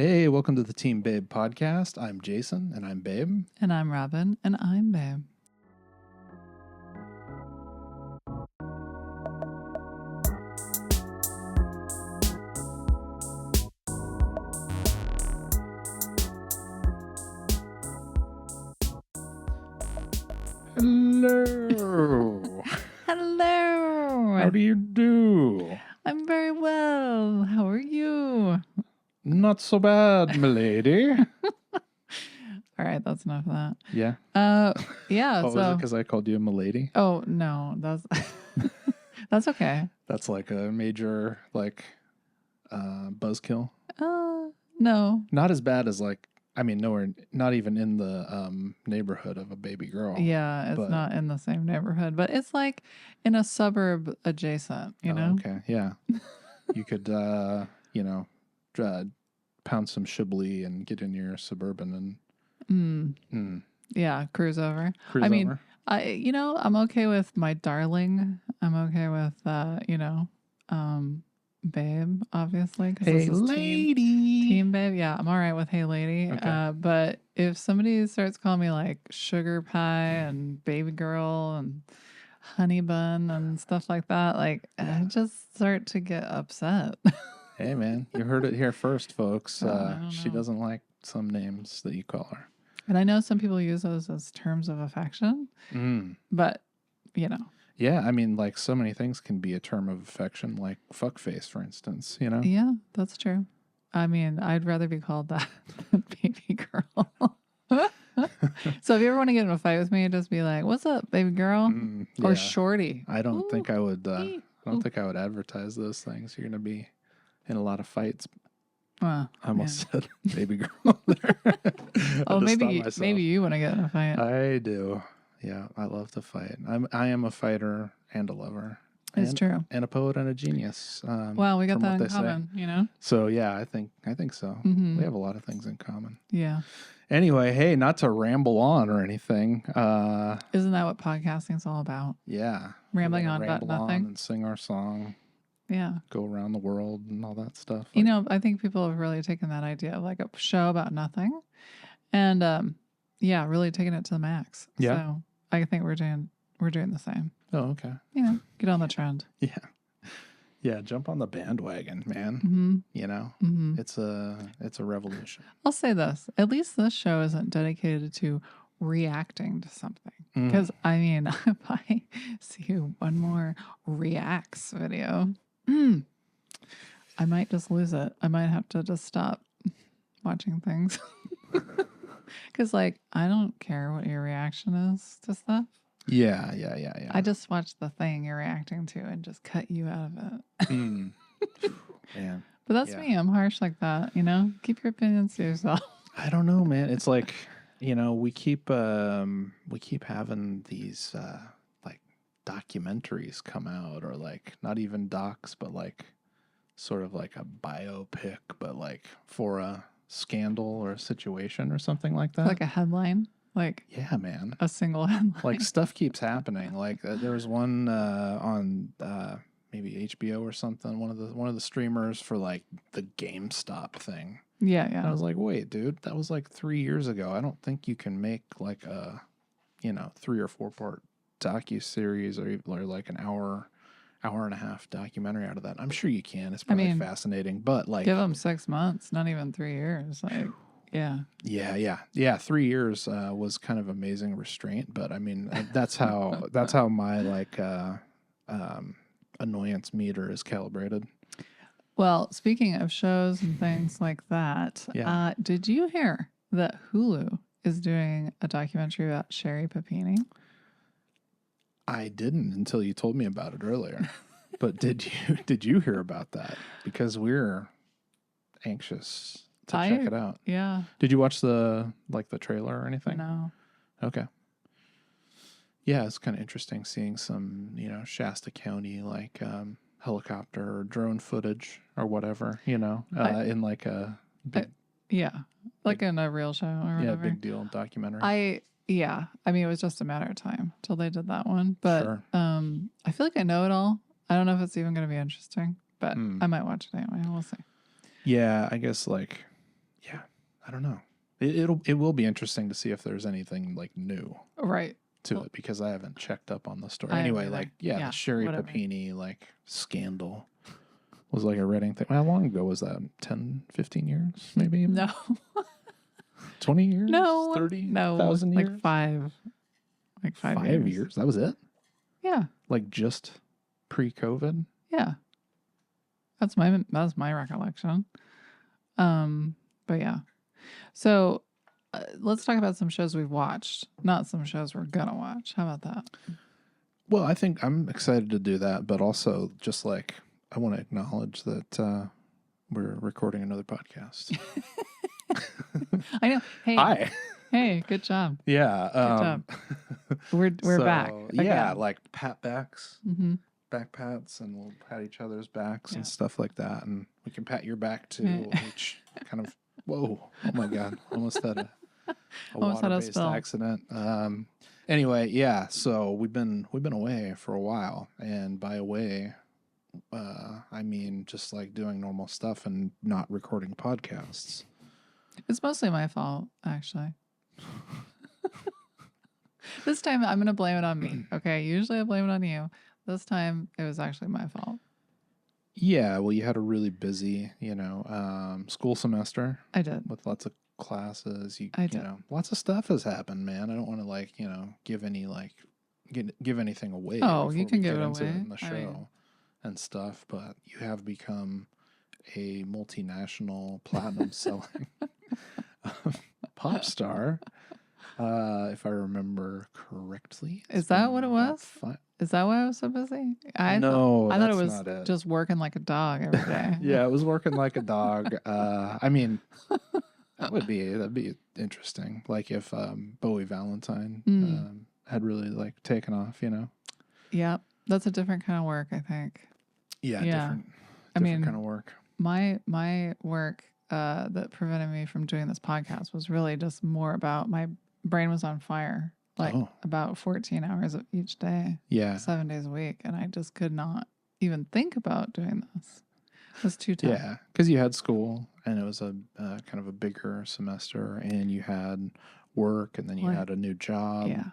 Hey, welcome to the Team Babe podcast. I'm Jason, and I'm Babe. And I'm Robin, and I'm Babe. Hello. Hello. How do you do? I'm very well. How are you? Not so bad, milady. All right, that's enough of that. Yeah. Yeah. Oh, so, is it because I called you a milady? Oh no, that's that's okay. That's like a major buzzkill. No. Not as bad as nowhere, not even in the neighborhood of a baby girl. Yeah, it's not in the same neighborhood, but it's like in a suburb adjacent. You know. Okay. Yeah. You could, pound some Shibboleth and get in your Suburban and Yeah, cruise over. cruise I mean, over. I'm okay with my darling. I'm okay with, babe, obviously. 'Cause Hey, this is lady. team babe. Yeah, I'm all right with hey lady. Okay. But if somebody starts calling me like sugar pie and baby girl and honey bun and stuff like that, I just start to get upset. Hey, man, you heard it here first, folks. I don't She know. doesn't like some names that you call her. And I know some people use those as terms of affection, but Yeah, I mean, like so many things can be a term of affection, like fuckface, for instance, you know? Yeah, that's true. I mean, I'd rather be called that than baby girl. So if you ever want to get in a fight with me, just be like, "What's up, baby girl?" Or Yeah. shorty. I don't think I would. I ee, don't think I would advertise those things. You're gonna be in a lot of fights. Well, I almost said baby girl there. oh, maybe you want to get in a fight. I do. Yeah, I love to fight. I am a fighter and a lover. It's true. And a poet and a genius. Well, we got that in common, you know? So yeah, I think so. We have a lot of things in common. Yeah. Anyway, hey, not to ramble on or anything. Isn't that what podcasting's all about? Yeah. Rambling on about nothing. And sing our song. Yeah. Go around the world and all that stuff. I think people have really taken that idea of like a show about nothing and really taking it to the max. Yeah. So I think we're doing the same. Oh, okay. Get on the trend. Yeah. Yeah, jump on the bandwagon, man. Mm-hmm. You know, it's a revolution. I'll say this: at least this show isn't dedicated to reacting to something. Because I mean, if I see one more reacts video, I might just lose it. I might have to just stop watching things. Because I don't care what your reaction is to stuff. Yeah. I just watch the thing you're reacting to and just cut you out of it. Man. But that's me. I'm harsh like that, you know? Keep your opinions to yourself. I don't know, man. It's like, we keep having these documentaries come out, or not even docs, but sort of like a biopic, but for a scandal or a situation or something like that. Like a headline. Yeah, man. A single headline. Stuff keeps happening. There was one on maybe HBO or something. One of the streamers for the GameStop thing. Yeah. And I was like, wait, dude, that was 3 years ago. I don't think you can make a 3 or 4 part docuseries or an hour and a half documentary out of that. I'm sure you can. It's probably fascinating, but give them 6 months, not even 3 years. Yeah. 3 years was kind of amazing restraint, but I mean that's how my annoyance meter is calibrated. Well, speaking of shows and things like that, did you hear that Hulu is doing a documentary about Sherry Papini? I didn't until you told me about it earlier. But did you hear about that? Because we're anxious to check it out. Yeah. Did you watch the trailer or anything? No. Okay. Yeah, it's kind of interesting seeing some, Shasta County helicopter or drone footage or whatever, in a big, in a real show or whatever. Yeah, big deal documentary. I mean, it was just a matter of time till they did that one. But sure. I feel like I know it all. I don't know if it's even going to be interesting, but I might watch it anyway. We'll see. Yeah, I guess I don't know. It will be interesting to see if there's anything like new Right. to it, because I haven't checked up on the story. I Anyway, haven't like, either. the Sherry whatever. Papini like scandal was like a Redding thing. How long ago was that? 10, 15 years, maybe? Even? No. 20 years? No. 30,000 years? Like 5. Like 5 years. 5 years? That was it? Yeah. Like just pre-COVID? Yeah. That's my recollection. But yeah. So let's talk about some shows we've watched, not some shows we're gonna watch. How about that? Well, I think I'm excited to do that, but also just like I want to acknowledge that we're recording another podcast. I know. Hey. Hi. Hey, good job. Yeah. Good job. We're back. Yeah, Again. like pat backs, Mm-hmm. back pats, and we'll pat each other's backs Yeah. and stuff like that. And we can pat your back too, Yeah. which kind of, whoa, oh my God, almost had a Almost had a water-based spill. accident. Anyway, yeah, so we've been away for a while, and by away, I mean just like doing normal stuff and not recording podcasts. It's mostly my fault, actually. This time I'm gonna blame it on me. Okay. Usually I blame it on you. This time it was actually my fault. Yeah, well, you had a really busy, school semester. I did. With lots of classes. I did. Lots of stuff has happened, man. I don't want to give anything away. Oh, you before can we give get it into away. in the show I mean, and stuff, but you have become a multinational platinum selling pop star, if I remember correctly. Is that what it was? Is that why I was so busy? I thought it was not it. just working like a dog every day. Yeah, it was working like a dog. I mean, that'd be interesting. Like if Bowie Valentine had really like taken off, Yeah, that's a different kind of work, I think. Yeah, Yeah. different kind of work. My work that prevented me from doing this podcast was really just more about my brain was on fire, like about 14 hours of each day, 7 days a week, and I just could not even think about doing this. It was too tough. Yeah, because you had school, and it was a kind of a bigger semester, and you had work, and then you had a new job. Yeah.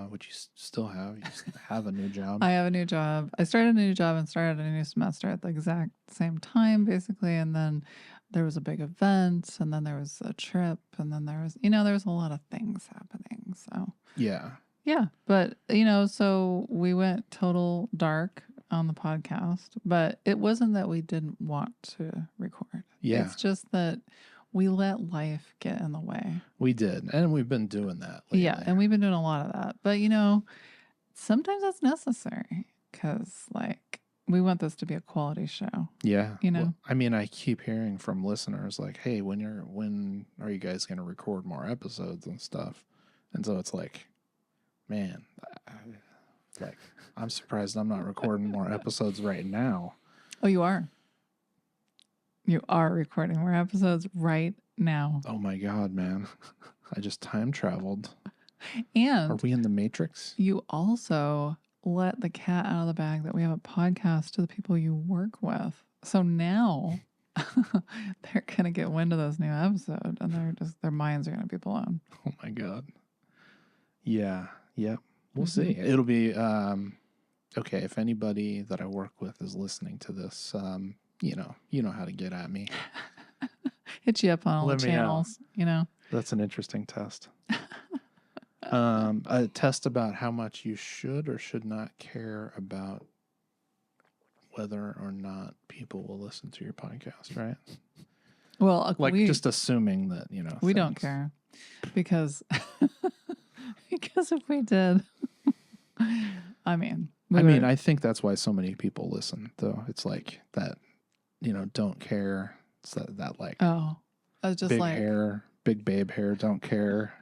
Which you still have. You have a new job. I have a new job. I started a new job and started a new semester at the exact same time, basically. And then there was a big event, and then there was a trip, and then there was, there was a lot of things happening. So, yeah. But, so we went total dark on the podcast, but it wasn't that we didn't want to record. Yeah. It's just that we let life get in the way. We did. And we've been doing that lately. Yeah. And we've been doing a lot of that. But, sometimes that's necessary because, like, we want this to be a quality show. Yeah. Well, I mean, I keep hearing from listeners like, hey, when are you guys going to record more episodes and stuff? And so it's like, man, I'm surprised I'm not recording more episodes right now. Oh, you are? You are recording more episodes right now. Oh my God, man. I just time traveled. And are we in the Matrix? You also let the cat out of the bag that we have a podcast to the people you work with. So now they're going to get wind of this new episode and their minds are going to be blown. Oh my God. Yeah. Yep. We'll see. It'll be, okay. If anybody that I work with is listening to this, you know how to get at me. Hit you up on all the channels, That's an interesting test. A test about how much you should or should not care about whether or not people will listen to your podcast, right? Well, just assuming that, we don't care because if we did, I think that's why so many people listen, though. It's like that, don't care. It's that like, I was just big hair, big babe hair, don't care,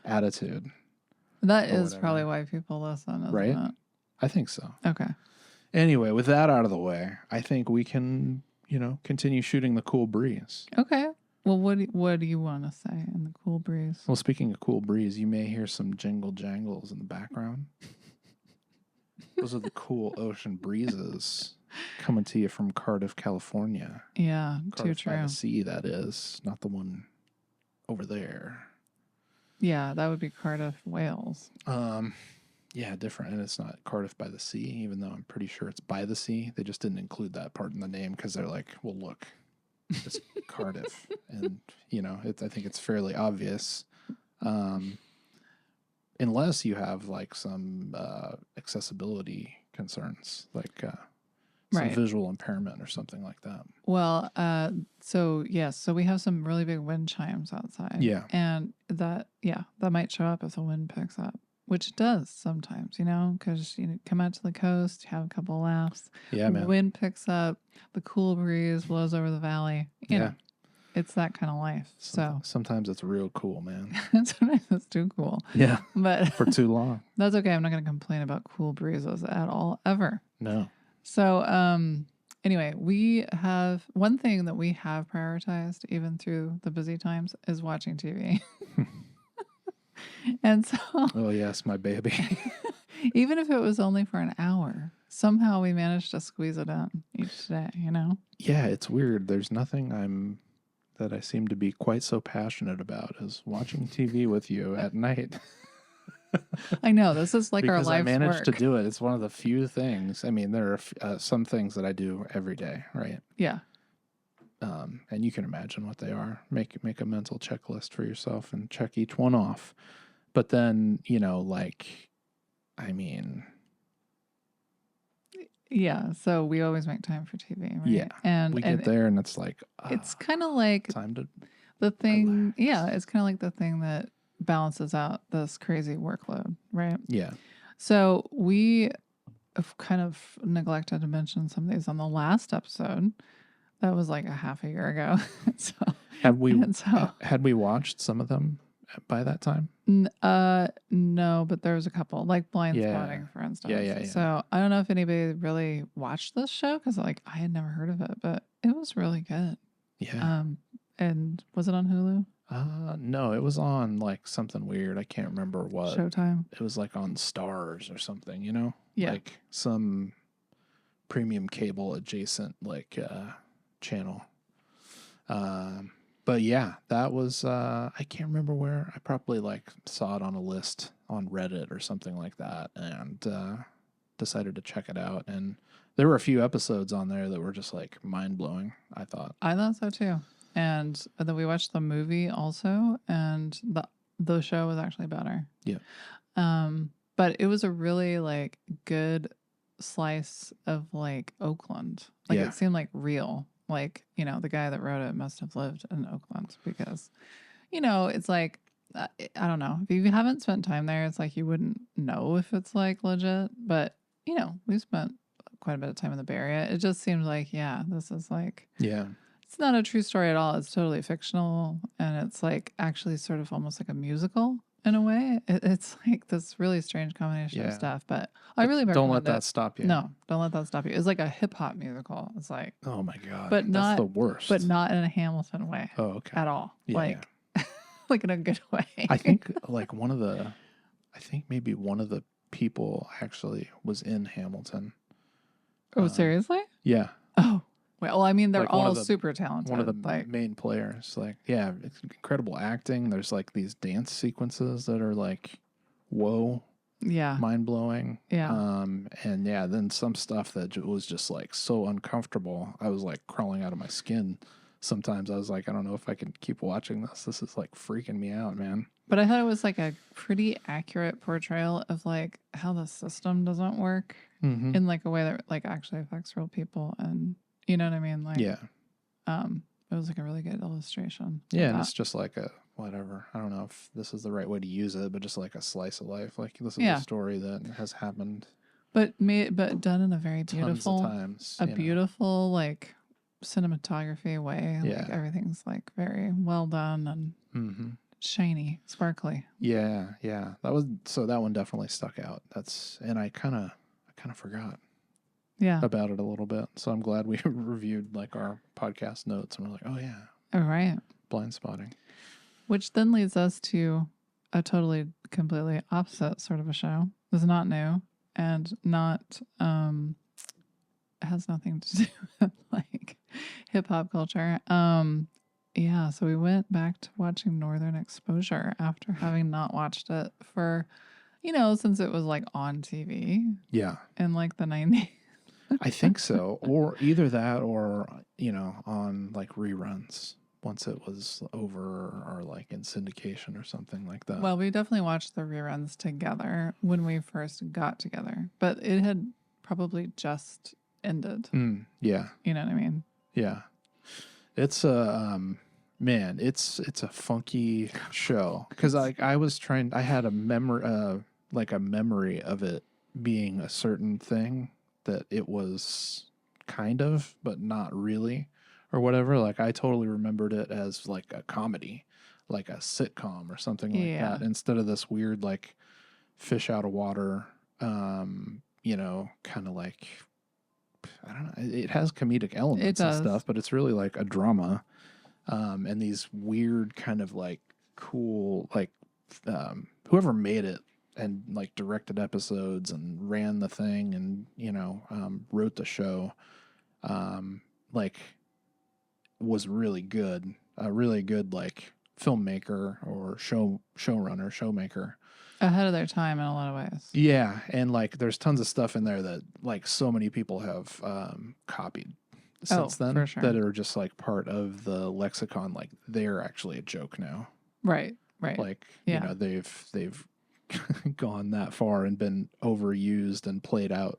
attitude. That is probably why people listen, isn't right? it? I think so. Okay. Anyway, with that out of the way, I think we can, continue shooting the cool breeze. Okay. Well, what do you want to say in the cool breeze? Well, speaking of cool breeze, you may hear some jingle jangles in the background. Those are the cool ocean breezes coming to you from Cardiff, California. Yeah, too Cardiff by true. the sea, that is, not the one over there. Yeah, that would be Cardiff, Wales. Yeah, different, and it's not Cardiff by the sea, even though I'm pretty sure it's by the sea. They just didn't include that part in the name because they're like, well, look, it's Cardiff, and I think it's fairly obvious, unless you have like some accessibility concerns, like some Right. visual impairment or something like that. Well, so yes, so we have some really big wind chimes outside. Yeah. And that might show up if the wind picks up, which it does sometimes, because you come out to the coast, have a couple of laughs. Yeah, man. Wind picks up, the cool breeze blows over the valley. You know, it's that kind of life. So sometimes it's real cool, man. sometimes it's too cool. Yeah. But For too long. That's okay. I'm not going to complain about cool breezes at all, ever. No. So, anyway, we have one thing that we have prioritized even through the busy times is watching TV. And so, oh yes, my baby. even if it was only for an hour, somehow we managed to squeeze it in each day, Yeah, it's weird. There's nothing that I seem to be quite so passionate about as watching TV with you at night. I know this is like because our life's I managed work. to do it. It's one of the few things. I mean, there are some things that I do every day, right? Yeah. And you can imagine what they are. Make a mental checklist for yourself and check each one off. But then, yeah. So we always make time for TV, right? Yeah. And we get there and it's like, it's kind of like time to the thing. relax. Yeah. It's kind of like the thing that balances out this crazy workload, right? Yeah. So we have kind of neglected to mention some of these on the last episode. That was like a half a year ago. So had we watched some of them by that time? No, but there was a couple, like Blind Spotting, for instance. Yeah. So I don't know if anybody really watched this show because I had never heard of it, but it was really good. Yeah. And was it on Hulu? No, it was on like something weird. I can't remember what. Showtime. It was like on Stars or something, Yeah. like some premium cable adjacent channel. But yeah, that was I can't remember where. I probably saw it on a list on Reddit or something like that and decided to check it out. And there were a few episodes on there that were just mind blowing, I thought. I thought so too. And then we watched the movie also, and the show was actually better. Yeah. But it was a really good slice of Oakland. It seemed real. The guy that wrote it must have lived in Oakland because, it's I don't know. If you haven't spent time there, it's you wouldn't know if it's legit. But, we spent quite a bit of time in the Bay Area. It just seemed this is yeah. It's not a true story at all. It's totally fictional. And it's actually sort of almost like a musical in a way. It's this really strange combination of stuff. But I really recommend don't let that stop you. No, don't let that stop you. It's like a hip hop musical. It's oh my God. But that's the worst. But not in a Hamilton way. Oh, okay. At all. Yeah, in a good way. I think maybe one of the people actually was in Hamilton. Oh, seriously? Yeah. Oh. Well, I mean, they're all super talented. One of the main players. It's incredible acting. There's these dance sequences that are whoa. Yeah. Mind blowing. Yeah. And then some stuff that was just so uncomfortable. I was crawling out of my skin. Sometimes I was I don't know if I can keep watching this. This is freaking me out, man. But I thought it was a pretty accurate portrayal of how the system doesn't work in a way that actually affects real people. And you know what I mean? Yeah. It was a really good illustration. Yeah, and it's just a whatever. I don't know if this is the right way to use it, but just a slice of life. This is a story that has happened. But done in a very beautiful tons of times. Beautiful cinematography way. Yeah. Everything's very well done and shiny, sparkly. Yeah. That one definitely stuck out. And I kind of forgot. Yeah. About it a little bit. So I'm glad we reviewed our podcast notes and we're oh yeah. Oh, right. Blind Spotting. Which then leads us to a totally, completely opposite sort of a show. It's not new. and not has nothing to do with like hip hop culture. Yeah, so we went back to watching Northern Exposure after having not watched it for, since it was like on TV Yeah. in like the 90s. I think so. Or either that or, on like reruns once it was over or like in syndication or something like that. Well, we definitely watched the reruns together when we first got together, but it had probably just ended. Yeah. You know what I mean? Yeah. It's a man, it's a funky show cuz I had a memory of it being a certain thing that it was kind of but not really or whatever. Like I totally remembered it as like a comedy, like a sitcom or something like Yeah. that instead of this weird like fish out of water kind of like I don't know. It has comedic elements and stuff, but it's really like a drama. And these weird kind of like cool, like whoever made it and like directed episodes and ran the thing and, wrote the show, like was really good. A really good like filmmaker or showmaker. Ahead of their time in a lot of ways. Yeah, and like there's tons of stuff in there that like so many people have copied since then for sure. that are just like part of the lexicon. Like they're actually a joke now. Right. Like they've gone that far and been overused and played out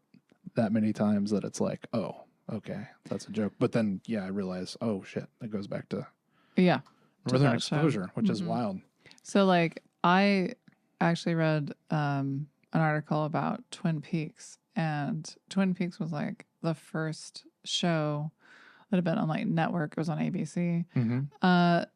that many times that it's like, oh, okay, that's a joke. But then I realize, oh shit, that goes back to Northern Exposure, which is wild. So like I actually read an article about Twin Peaks, and Twin Peaks was like the first show that had been on like network. It was on ABC.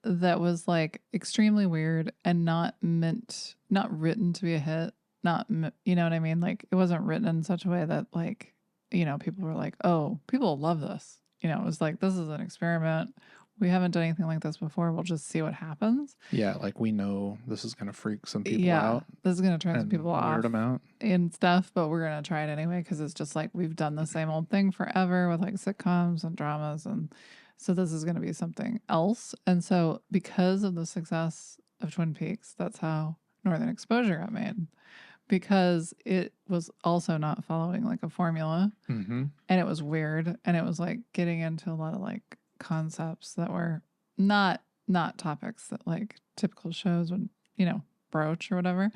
That was like extremely weird and not written to be a hit. You know what I mean? Like it wasn't written in such a way that like, people were like, oh, people love this. It was like, this is an experiment. We haven't done anything like this before. We'll just see what happens. Yeah, like we know this is going to freak some people out. This is going to turn some people off. Weird them out. And stuff, but we're going to try it anyway because it's just like we've done the same old thing forever with like sitcoms and dramas. And so this is going to be something else. And so because of the success of Twin Peaks, that's how Northern Exposure got made. Because it was also not following like a formula. And it was weird. And it was like getting into a lot of like concepts that were not topics that like typical shows would broach or whatever.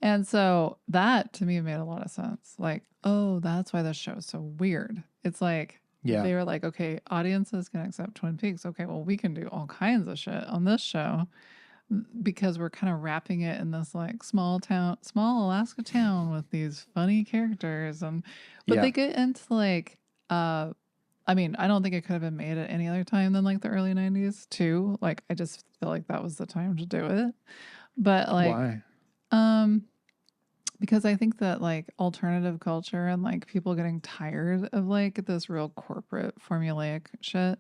And so that to me made a lot of sense. Like, oh, that's why this show is so weird. It's like they were like, okay, audiences can accept Twin Peaks. Okay, well, we can do all kinds of shit on this show because we're kind of wrapping it in this like small Alaska town with these funny characters. But they get into like I mean, I don't think it could have been made at any other time than like the early 90s too. Like I just feel like that was the time to do it. But like why? Because I think that like alternative culture and like people getting tired of like this real corporate formulaic shit.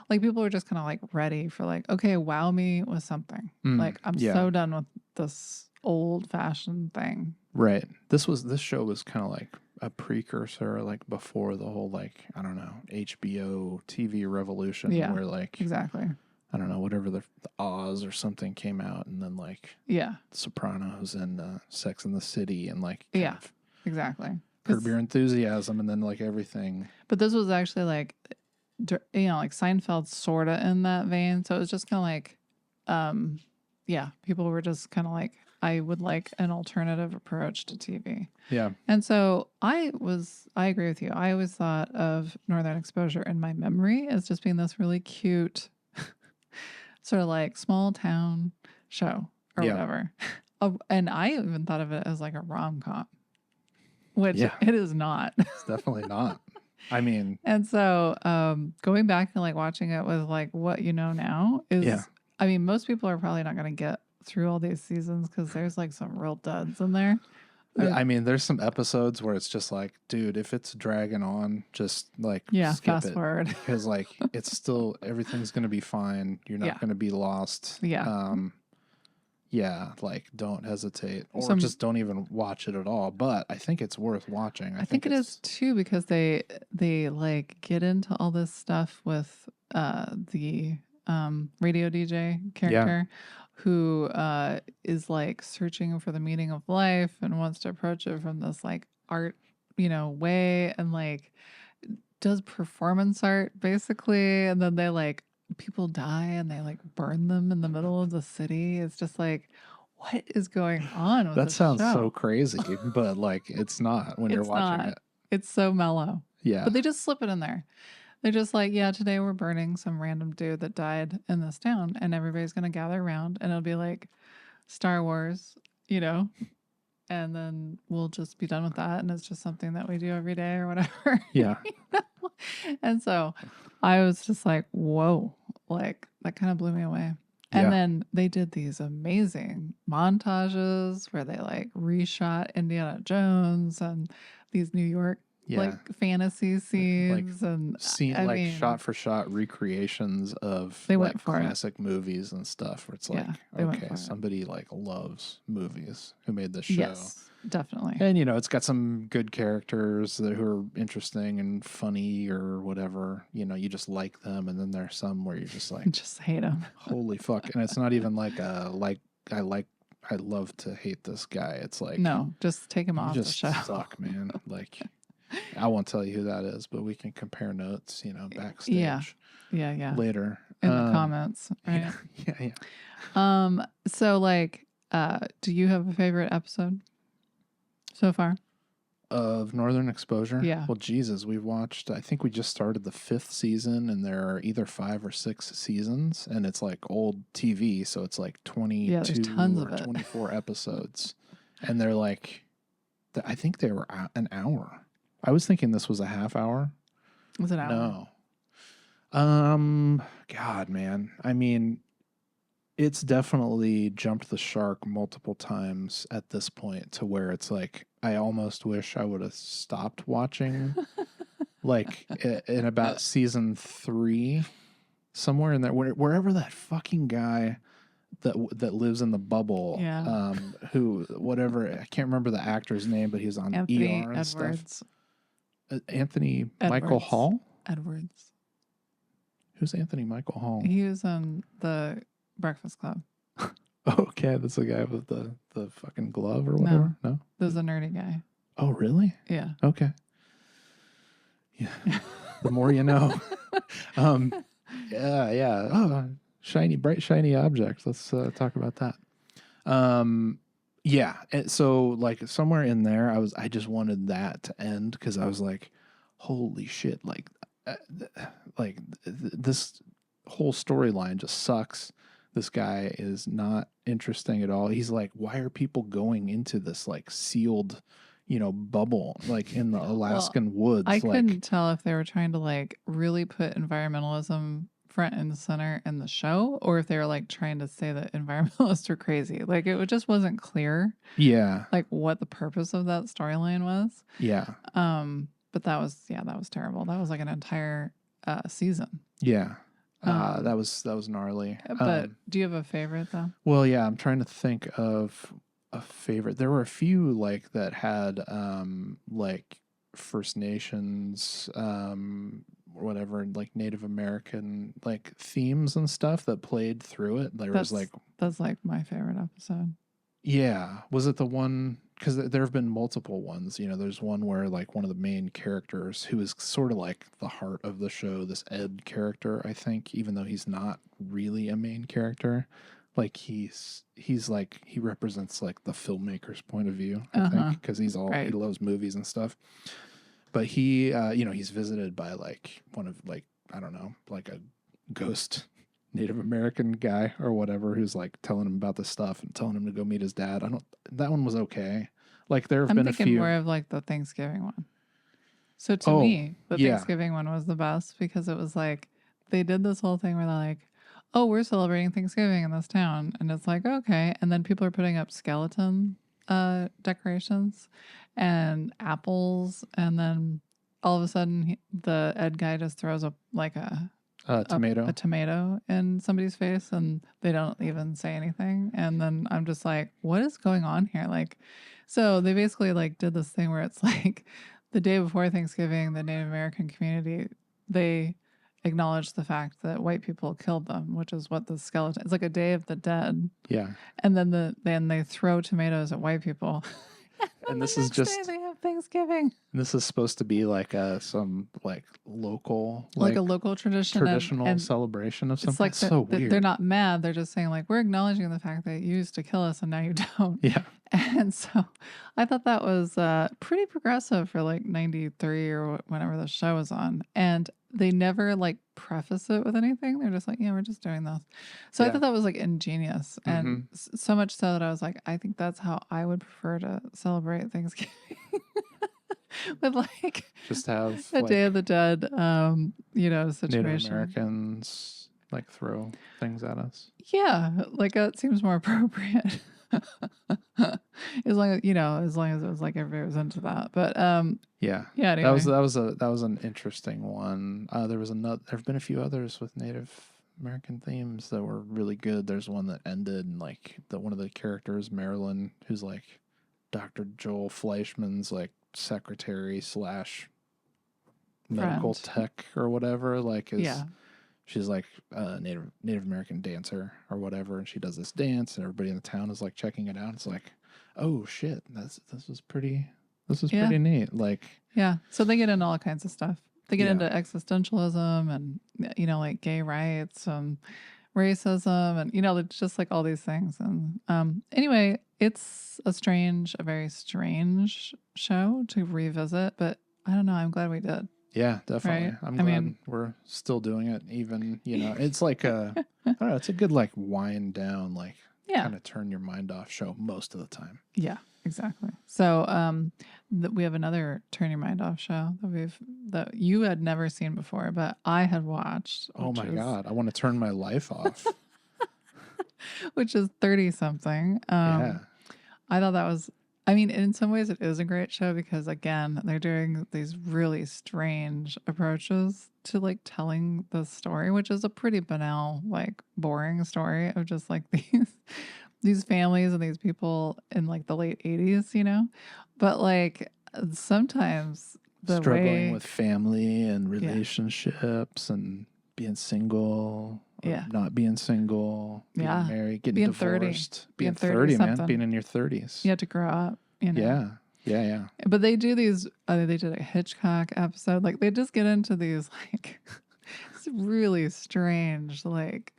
Like people are just kind of like ready for like, okay, wow me with something. Like I'm so done with this old fashioned thing. Right. This show was kind of like a precursor, like before the whole like, I don't know, HBO TV revolution where like exactly. I don't know, whatever the Oz or something came out and then like Sopranos and Sex and the City and like exactly. Curb Your Enthusiasm and then like everything. But this was actually like like Seinfeld sort of in that vein. So it was just kind of like people were just kind of like, I would like an alternative approach to TV. Yeah. And so I agree with you. I always thought of Northern Exposure in my memory as just being this really cute sort of like small town show or whatever. And I even thought of it as like a rom-com, which it is not. It's definitely not. I mean. And so going back and like watching it with like what you know now is, I mean, most people are probably not going to get through all these seasons because there's like some real duds in there. I mean, there's some episodes where it's just like, dude, if it's dragging on, just like skip fast forward because like it's still everything's gonna be fine. You're not gonna be lost. yeah, like don't hesitate or Some just don't even watch it at all. But I think it's worth watching. I think it is too because they like get into all this stuff with the radio DJ character who is like searching for the meaning of life and wants to approach it from this like art, way, and like does performance art basically, and then they like people die and they like burn them in the middle of the city. It's just like, what is going on with that this sounds so show? crazy, but like it's not when you're It's watching not. it. It's so mellow. Yeah. But they just slip it in there. They're just like, yeah, today we're burning some random dude that died in this town, and everybody's going to gather around, and it'll be like Star Wars, and then we'll just be done with that. And it's just something that we do every day or whatever. Yeah. And so I was just like, whoa, like that kind of blew me away. And Yeah. then they did these amazing montages where they like reshot Indiana Jones and these New York like fantasy scenes and I mean, shot for shot recreations of they like went for classic movies and stuff where it's like, they went okay, for it. somebody like loves movies who made this show. Yes, definitely. And it's got some good characters who are interesting and funny or whatever. You just like them, and then there's some where you're just like, just hate them. Holy fuck! And it's not even like I love to hate this guy. It's like, no, just take him off you the show. Suck, man. Like, I won't tell you who that is, but we can compare notes. Backstage. Yeah. Later in the comments, right? Yeah. So like, do you have a favorite episode so far? Of Northern Exposure? Yeah. Well, Jesus, I think we just started the 5th season, and there are either 5 or 6 seasons, and it's like old TV, so it's like 22 tons or of it. 24 episodes. And they're like, I think they were an hour. I was thinking this was a half hour. Was it an hour? No. God, man. I mean, it's definitely jumped the shark multiple times at this point to where it's like, I almost wish I would have stopped watching like in about season 3, somewhere in there, wherever that fucking guy that lives in the bubble, who, whatever, I can't remember the actor's name, but he's on Anthony ER and Edwards. stuff. Anthony Michael Hall? Edwards. Who's Anthony Michael Hall? He was on the Breakfast Club. Okay, that's the guy with the fucking glove or whatever? No? There's a nerdy guy. Oh, really? Yeah. Okay. Yeah. The more you know. Yeah. Oh, bright, shiny objects. Let's talk about that. Yeah. And so like somewhere in there, I just wanted that to end because I was like, holy shit. This whole storyline just sucks. This guy is not interesting at all. He's like, why are people going into this like sealed, bubble, like in the Alaskan woods? I couldn't tell if they were trying to like really put environmentalism front and center in the show, or if they were like trying to say that environmentalists are crazy. Like it just wasn't clear. Yeah. Like what the purpose of that storyline was. Yeah. But that was terrible. That was like an entire season. Yeah. That was gnarly. But do you have a favorite though? Well, yeah, I'm trying to think of a favorite. There were a few like that had like First Nations, whatever, like Native American like themes and stuff that played through it. That's like my favorite episode. Yeah. Was it the one? Because there have been multiple ones. There's one where like one of the main characters who is sort of like the heart of the show, this Ed character, I think, even though he's not really a main character, like he's like, he represents like the filmmaker's point of view, I think, because he loves movies and stuff. But he, he's visited by like one of like, I don't know, like a ghost Native American guy or whatever who's like telling him about this stuff and telling him to go meet his dad. That one was okay. Like there have been a few. I'm thinking more of like the Thanksgiving one. So to me, the Thanksgiving one was the best because it was like they did this whole thing where they're like, oh, we're celebrating Thanksgiving in this town. And it's like, okay. And then people are putting up skeleton decorations and apples. And then all of a sudden the Ed guy just throws up like a Tomato. a tomato in somebody's face and they don't even say anything. And then I'm just like, what is going on here? Like, so they basically like did this thing where it's like the day before Thanksgiving, the Native American community, they acknowledge the fact that white people killed them, which is what the skeleton, it's like a Day of the Dead. Yeah. And then they throw tomatoes at white people. And this the is next just day they have Thanksgiving. this is supposed to be like some like local Like a local tradition traditional and celebration of it's something. like It's so weird. they're not mad. They're just saying like, we're acknowledging the fact that you used to kill us and now you don't. Yeah. And so I thought that was pretty progressive for like 93 or whenever the show was on. And they never like preface it with anything. They're just like, yeah, we're just doing this. So I Yeah. thought that was like ingenious. And so much so that I was like, I think that's how I would prefer to celebrate Thanksgiving. With like Just have a like Day of the Dead, Native situation. Americans like throw things at us. Yeah, like that seems more appropriate. As long as as long as it was like everybody was into that. But Yeah. yeah. Anyway, That was an interesting one. There was another. There've been a few others with Native American themes that were really good. There's one that ended and like one of the characters, Marilyn, who's like Dr. Joel Fleischman's like secretary / medical tech or whatever. Like she's like a Native American dancer or whatever, and she does this dance, and everybody in the town is like checking it out. It's like, oh shit, this is pretty neat. Like, yeah. So they get into all kinds of stuff. They get into existentialism and like gay rights and racism and it's just like all these things. And anyway, it's a very strange show to revisit, but I don't know. I'm glad we did. Yeah, definitely. Right? I'm glad we're still doing it. Even, it's like I don't know, it's a good like wind down, like kind of turn your mind off show most of the time. Yeah, exactly. So we have another turn your mind off show that you had never seen before, but I had watched. Oh my God, I want to turn my life off. Which is 30 something. Yeah. I thought that was, I mean, in some ways it is a great show because again, they're doing these really strange approaches to like telling the story, which is a pretty banal, like boring story of just like these families and these people in like the late 80s. But like sometimes struggling with family and relationships and being single. Not being single, being married, getting divorced, being 30, man, being in your 30s. You have to grow up, Yeah. But they do these, they did a Hitchcock episode. Like they just get into these like really strange, like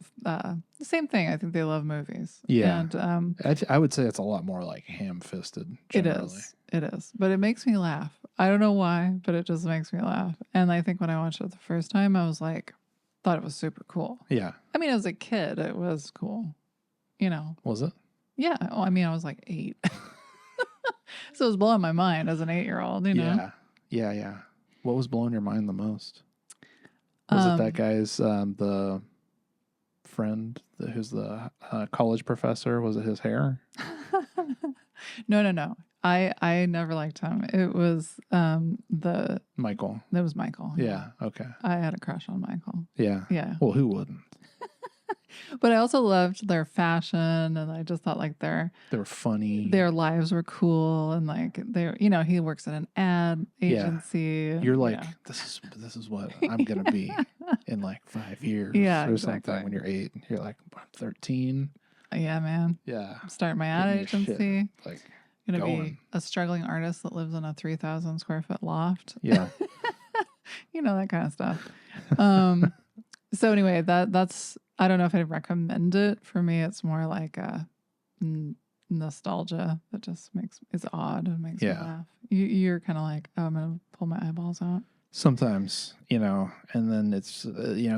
same thing. I think they love movies. Yeah. And I would say it's a lot more like ham-fisted generally. It is. But it makes me laugh. I don't know why, but it just makes me laugh. And I think when I watched it the first time, I was like, thought it was super cool. Yeah. I mean, as a kid, it was cool. Was it? Yeah. Well, I mean, I was like 8. So it was blowing my mind as an 8-year-old, Yeah. What was blowing your mind the most? Was it that guy's, the friend who's the college professor? Was it his hair? No. I never liked him. It was Michael. It was Michael. Yeah. Okay. I had a crush on Michael. Yeah. Yeah. Well, who wouldn't? But I also loved their fashion, and I just thought like they were funny. Their lives were cool, and like he works at an ad agency. You're like, this is what I'm gonna be in like 5 years or something. When you're 8, you're like, I'm 13. Yeah, man. Yeah. I'm starting my ad agency. Like, gonna be a struggling artist that lives in a 3,000 square foot loft. Yeah. That kind of stuff. So anyway, that's, I don't know if I'd recommend it. For me, it's more like a nostalgia that just is odd and makes me laugh. You're kind of like, oh, I'm going to pull my eyeballs out. Sometimes, and then it's,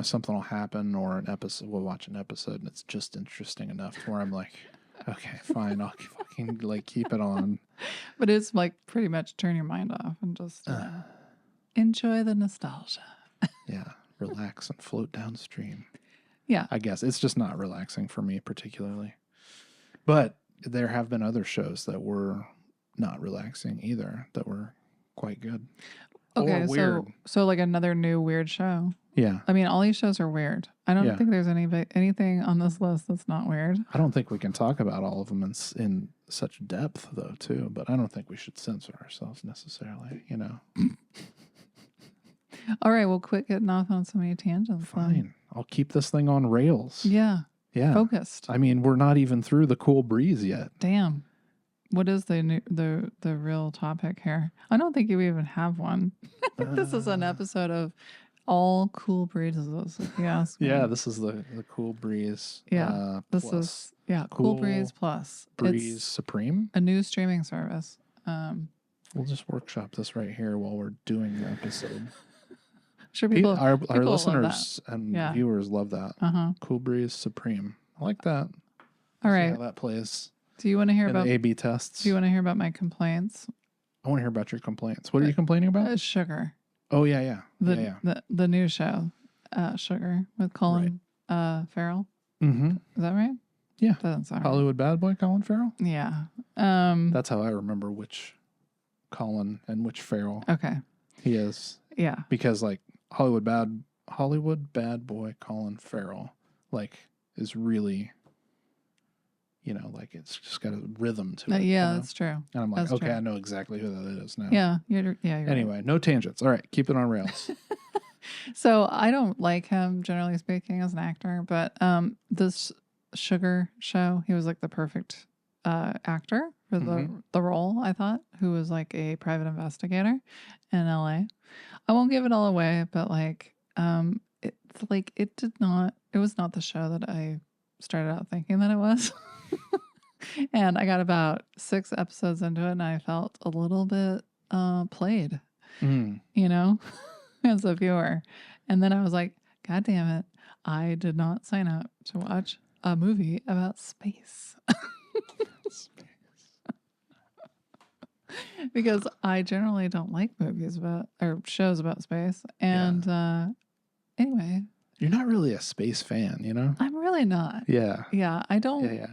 something will happen or we'll watch an episode and it's just interesting enough where I'm like, okay, fine, I'll fucking like keep it on. But it's like pretty much turn your mind off and just enjoy the nostalgia. Yeah. Relax and float downstream. Yeah. I guess it's just not relaxing for me particularly. But there have been other shows that were not relaxing either that were quite good. Okay, or weird. so like another new weird show. Yeah. I mean, all these shows are weird. I don't Yeah. think there's anything on this list that's not weird. I don't think we can talk about all of them in such depth, though, too. But I don't think we should censor ourselves necessarily, you know. All right, we'll quit getting off on so many tangents. Fine. I'll keep this thing on rails. Yeah. Yeah. Focused. I mean, we're not even through the cool breeze yet. Damn. What is the real topic here? I don't think you even have one. This is an episode of all cool breezes, if you ask me. Yeah, this is the cool breeze. Yeah, this plus is cool breeze plus breeze it's supreme. a new streaming service. We'll just workshop this right here while we're doing the episode. Sure, people our love listeners and Yeah. viewers love that. Cool breeze supreme. I like that. All See right. how that plays. Do you want to hear in about the A/B tests? Do you want to hear about my complaints? I want to hear about your complaints. What are you complaining about? Sugar. Oh yeah. The new show, Sugar with Colin Farrell. Mm-hmm. Is that right? Yeah. Doesn't sound Hollywood bad boy Colin Farrell. right. Yeah. That's how I remember which Colin and which Farrell Okay. he is. Yeah. Because like Hollywood bad boy Colin Farrell like is really, you know, like it's just got a rhythm to it. Yeah, you know? that's true. And I'm like, That's okay, true. I know exactly who that is now. Yeah. You're Anyway, no tangents. All right, keep it on rails. So I don't like him, generally speaking, as an actor, but this Sugar show, he was like the perfect actor for the role, I thought, who was like a private investigator in LA. I won't give it all away, but like it was not the show that I started out thinking that it was. And I got about 6 episodes into it and I felt a little bit played, you know, as a viewer. And then I was like, God damn it, I did not sign up to watch a movie about space. Because I generally don't like movies about or shows about space. And anyway. You're not really a space fan, you know? I'm really not. Yeah. Yeah, I don't. Yeah.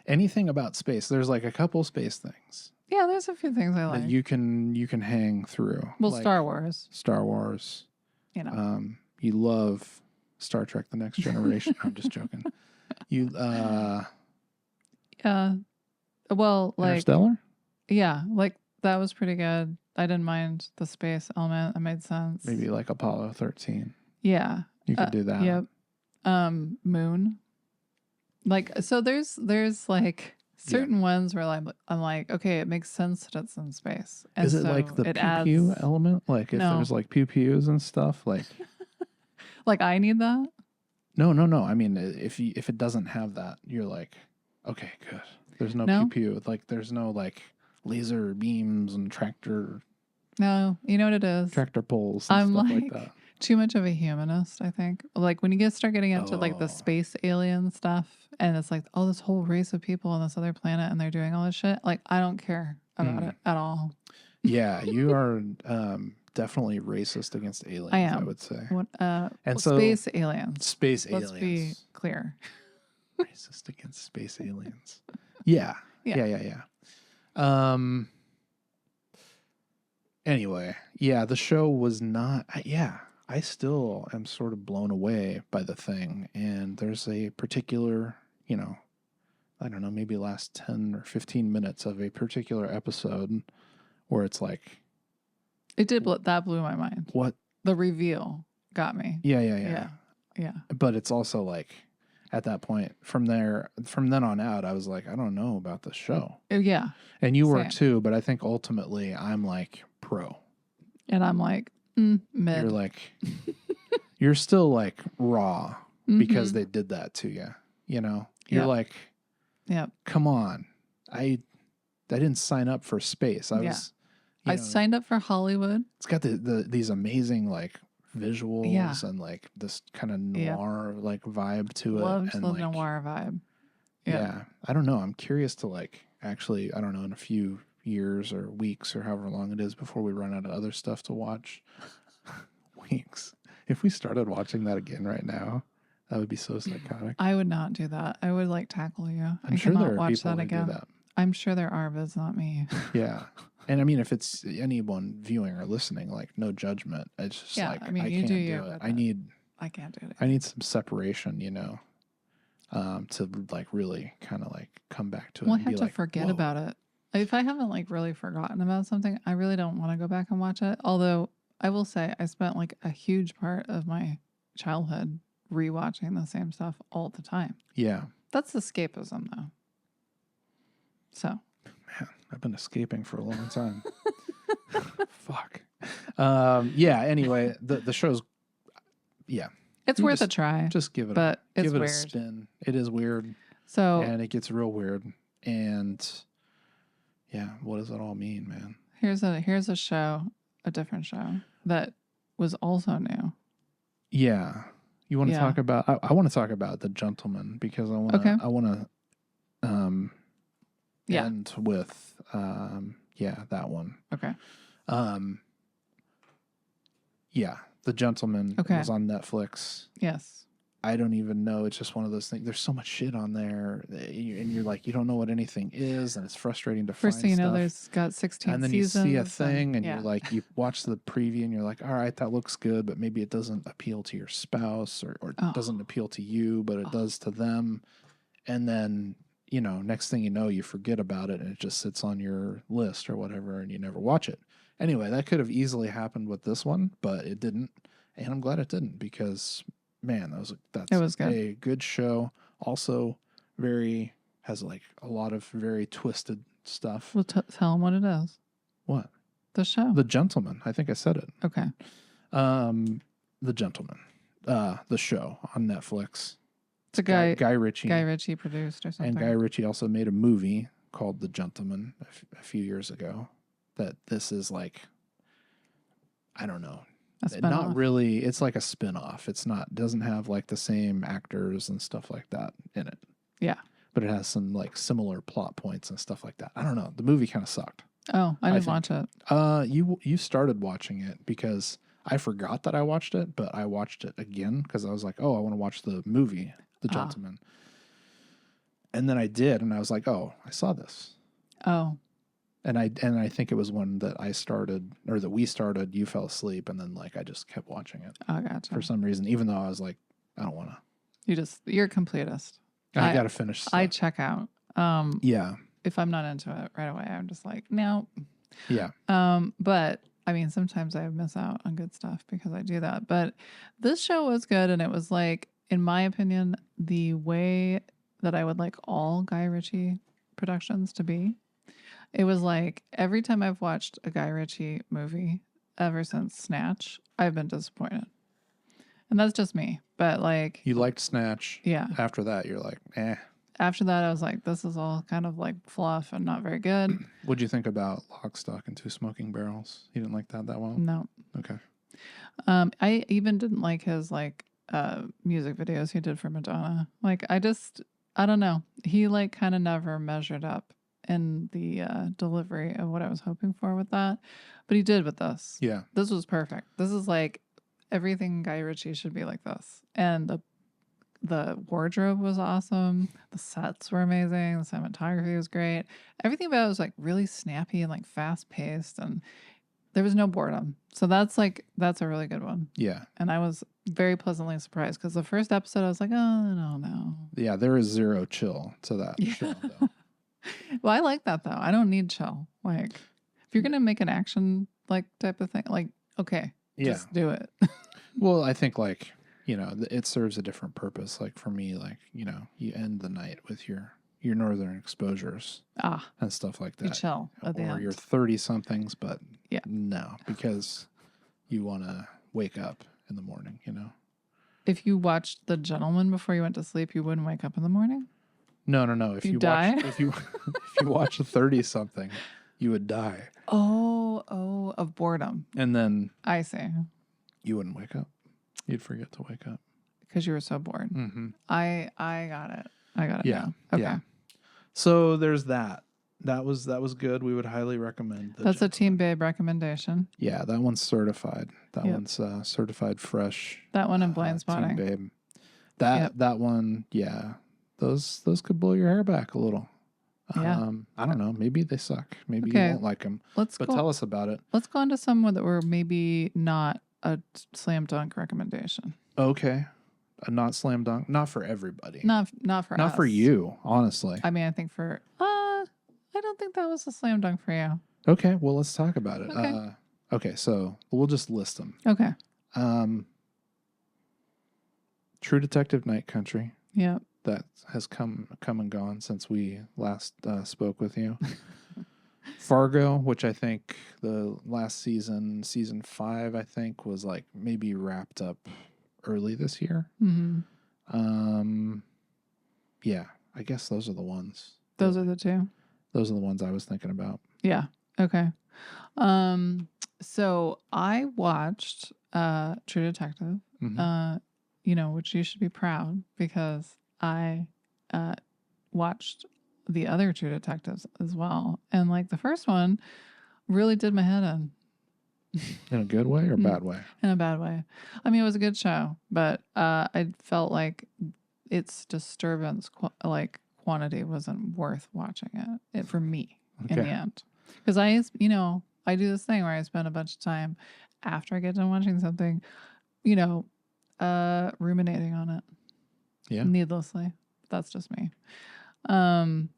Anything about space. There's like a couple space things. Yeah, there's a few things I like. That you can hang through. Well, like Star Wars. Star Wars. You know. You love Star Trek The Next Generation. I'm just joking. You yeah. Well, like Interstellar? Yeah, like that was pretty good. I didn't mind the space element. That made sense. Maybe like Apollo 13. Yeah. You could do that. Yep. Moon. Like so there's like certain ones where I'm like, okay, it makes sense that it's in space. And is it so like the it pew adds, element? Like if No. there's like pews and stuff, like like I need that? No. I mean, if it doesn't have that, you're like, okay, good. There's no pew. Like there's no like laser beams and tractor No, you know what it is? tractor poles and I'm stuff like like that. too much of a humanist, I think. Like when you start getting into like the space alien stuff and it's like, oh, this whole race of people on this other planet and they're doing all this shit. Like I don't care about it at all. Yeah, you are definitely racist against aliens, I am. I would say. What And so space aliens. Space Let's aliens. be clear. Racist against space aliens. Yeah. Anyway, yeah, the show was not. I still am sort of blown away by the thing, and there's a particular, you know, I don't know, maybe last 10 or 15 minutes of a particular episode where it's like, It did that blew my mind. what? The reveal got me. Yeah. But it's also like, at that point, from then on out, I was like, I don't know about the show. Yeah. And you were Same. too, but I think ultimately I'm like pro. And I'm like, mid. You're like, you're still like raw because they did that to you. You know, you're like, come on. I didn't sign up for space. I signed up for Hollywood. It's got these amazing like visuals and like this kind of noir like vibe to Loved it. And the like, noir vibe. Yeah. I don't know. I'm curious to like actually, I don't know, in a few years or weeks or however long it is before we run out of other stuff to watch. Weeks. If we started watching that again right now, that would be so psychotic. I would not do that. I would like tackle you. I'm I sure cannot there are watch people that who again. do that. I'm sure there are, but it's not me. Yeah. And I mean, if it's anyone viewing or listening, like no judgment. It's just Yeah, like I mean, I you can't do do you, it. but I can't do it. I need some separation, to like really kind of like come back to it Well, I and have be to like, forget whoa. about it. If I haven't like really forgotten about something, I really don't want to go back and watch it. Although I will say I spent like a huge part of my childhood rewatching the same stuff all the time. Yeah, That's escapism though. So, man, I've been escaping for a long time. Fuck. Yeah. Anyway, the show's yeah. it's You worth a try. Just give it But it's give it a weird. spin. It is weird, So, and it gets real weird. And yeah, what does it all mean, man? here's a show, a different show that was also new. Yeah. You want to Yeah. talk about? I want to talk about The Gentleman because I want to. Okay. I want to Yeah. end with that one. Okay. Yeah, The Gentleman Okay. was on Netflix. Yes. I don't even know. It's just one of those things. There's so much shit on there, and you're like, you don't know what anything is, and it's frustrating to First find thing you know, stuff. there's got 16 And then seasons. you see a thing, and yeah. you're like, you watch the preview, and you're like, all right, that looks good, but maybe it doesn't appeal to your spouse, or doesn't appeal to you, but it does to them. And then, next thing you know, you forget about it, and it just sits on your list or whatever, and you never watch it. Anyway, that could have easily happened with this one, but it didn't, and I'm glad it didn't because, man, It was good. a good show. Also, has like a lot of very twisted stuff. Well, tell them what it is. What? The show. The Gentleman. I think I said it. Okay. The Gentleman. The show on Netflix. It's a guy Ritchie. Guy Ritchie produced or something. And Guy Ritchie also made a movie called The Gentleman a few years ago. That this is like, I don't know. Not really. It's like a spin-off. It's not, doesn't have like the same actors and stuff like that in it. Yeah. But it has some like similar plot points and stuff like that. I don't know. The movie kind of sucked. Oh, I didn't watch it. You started watching it because I forgot that I watched it, but I watched it again because I was like, oh, I want to watch the movie, The Gentleman. And then I did, and I was like, oh, I saw this. Oh. And I think it was one that I started, or that we started, you fell asleep, and then like I just kept watching it. Oh, gotcha. For some reason, even though I was like, I don't want to. You're a completist. I got to finish stuff. I check out. Yeah. If I'm not into it right away, I'm just like, no. Yeah. But I mean, sometimes I miss out on good stuff because I do that. But this show was good, and it was like, in my opinion, the way that I would like all Guy Ritchie productions to be. It was like every time I've watched a Guy Ritchie movie ever since Snatch, I've been disappointed. And that's just me. But like, you liked Snatch. Yeah. After that, you're like, eh. After that, I was like, this is all kind of like fluff and not very good. What'd you think about Lock, Stock, and Two Smoking Barrels? You didn't like that well? No. Okay. I even didn't like his like music videos he did for Madonna. Like, I don't know. He like kind of never measured up in the delivery of what I was hoping for with that. But he did with this. Yeah. This was perfect. This is like everything Guy Ritchie should be like this. And the wardrobe was awesome. The sets were amazing. The cinematography was great. Everything about it was like really snappy and like fast paced, and there was no boredom. So that's a really good one. Yeah. And I was very pleasantly surprised because the first episode I was like, oh no. Yeah, there is zero chill to that show though. Well, I like that though. I don't need chill. Like, if you're gonna make an action like type of thing, like, okay, just do it. Well, I think like, it serves a different purpose. Like for me, like, you end the night with your northern exposures and stuff like that. You chill at the end. Or your 30 somethings, but yeah, no, because you want to wake up in the morning. If you watched The Gentleman before you went to sleep, you wouldn't wake up in the morning. No. If you die? if you watch a 30 something, you would die. Oh, of boredom. And then I see. You wouldn't wake up. You'd forget to wake up because you were so bored. Mm-hmm. I got it. Yeah. Now. Okay. Yeah. So there's that. That was good. We would highly recommend. That's a Team Babe recommendation. Yeah, that one's certified. That one's certified fresh. That one and Blind Spotting. Team Babe. That one, yeah. Those could blow your hair back a little. Yeah. I don't know. Maybe they suck. Maybe you Okay. won't like them. Let's But go. tell us about it. Let's go on to some that were maybe not a slam dunk recommendation. Okay. A not slam dunk. Not for everybody. Not for Not us. for you, honestly. I mean, I think for I don't think that was a slam dunk for you. Okay. Well, let's talk about it. Okay. Okay. So we'll just list them. Okay. True Detective Night Country. Yep. That has come and gone since we last spoke with you. Fargo, which I think the last season 5, I think was like maybe wrapped up early this year. Mm-hmm. Yeah, I guess those are the ones. Those are the two. Those are the ones I was thinking about. Yeah. Okay. So I watched True Detective. Mm-hmm. Which you should be proud because I watched the other True Detectives as well. And like the first one really did my head in. In a good way or bad way? In a bad way. I mean, it was a good show, but I felt like its disturbance quantity wasn't worth watching it for me in the end. Because I do this thing where I spend a bunch of time after I get done watching something, ruminating on it. Yeah. Needlessly. That's just me. And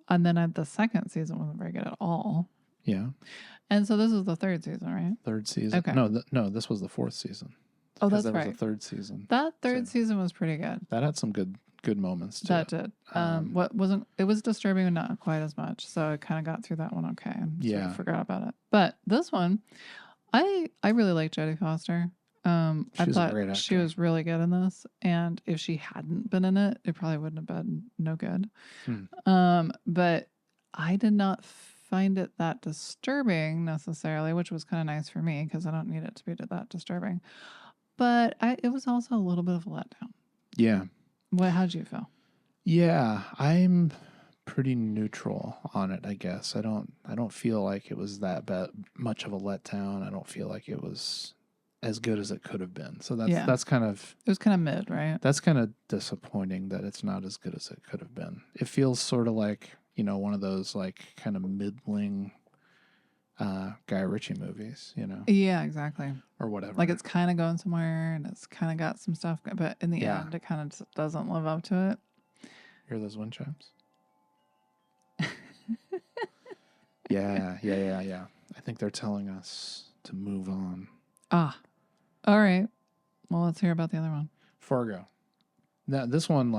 then the second season wasn't very good at all. Yeah. And so this is the third season, right? Third season. Okay. No, this was the fourth season. Oh, that's right. That was the third season. That third season was pretty good. That had some good moments too. That did. It was disturbing, but not quite as much. So I kind of got through that one okay. And sort of forgot about it. But this one, I really like Jodie Foster. I thought she was really good in this, and if she hadn't been in it, it probably wouldn't have been no good. But I did not find it that disturbing necessarily, which was kind of nice for me because I don't need it to be that disturbing. But it was also a little bit of a letdown. Yeah. How'd you feel? Yeah, I'm pretty neutral on it, I guess. I don't feel like it was that much of a letdown. I don't feel like it was as good as it could have been. So that's kind of... It was kind of mid, right? That's kind of disappointing that it's not as good as it could have been. It feels sort of like, one of those like kind of middling Guy Ritchie movies, Yeah, exactly. Or whatever. Like it's kind of going somewhere and it's kind of got some stuff, but in the end, it kind of doesn't live up to it. Hear those wind chimes? Yeah. I think they're telling us to move on. Ah, all right. Well, let's hear about the other one. Fargo. Now, this one,